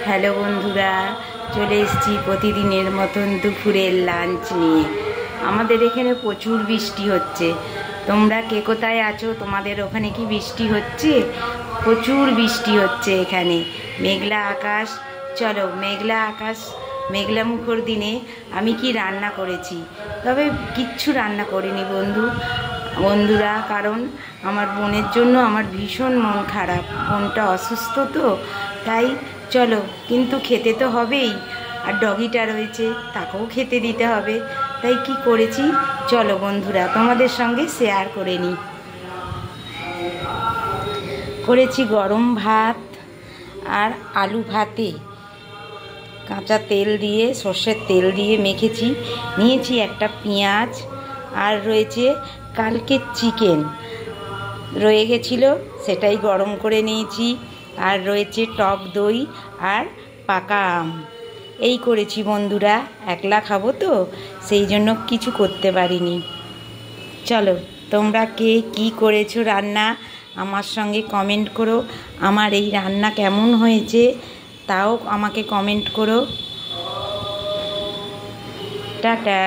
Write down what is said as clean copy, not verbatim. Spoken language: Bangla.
হ্যালো বন্ধুরা, চলে এসেছি প্রতিদিনের মতন দুপুরের লাঞ্চ নিয়ে। আমাদের এখানে প্রচুর বৃষ্টি হচ্ছে। তোমরা কে কোথায় আছো? তোমাদের ওখানে কি বৃষ্টি হচ্ছে? প্রচুর বৃষ্টি হচ্ছে এখানে। মেঘলা আকাশ। চলো, মেঘলা আকাশ, মেঘলা মুখর দিনে আমি কি রান্না করেছি, তবে কিচ্ছু রান্না করিনি বন্ধুরা, কারণ আমার বোনের জন্য আমার ভীষণ মন খারাপ। বোনটা অসুস্থ, তো তাই চলো, কিন্তু খেতে তো হবেই, আর ডগিটা রয়েছে, তাকেও খেতে দিতে হবে। তাই কি করেছি চলো বন্ধুরা তোমাদের সঙ্গে শেয়ার করে নিই। করেছি গরম ভাত আর আলু ভাতে কাঁচা তেল দিয়ে, সর্ষের তেল দিয়ে মেখেছি। নিয়েছি একটা পেঁয়াজ, আর রয়েছে কালকের চিকেন রয়ে গেছিলো, সেটাই গরম করে নিয়েছি। আর রয়েছে টক দই আর পাকা আম। এই করেছি বন্ধুরা, একলা খাবো তো সেই জন্য কিছু করতে পারিনি। চলো, তোমরা কে কী করেছো রান্না আমার সঙ্গে কমেন্ট করো। আমার এই রান্না কেমন হয়েছে তাও আমাকে কমেন্ট করো। টাটা।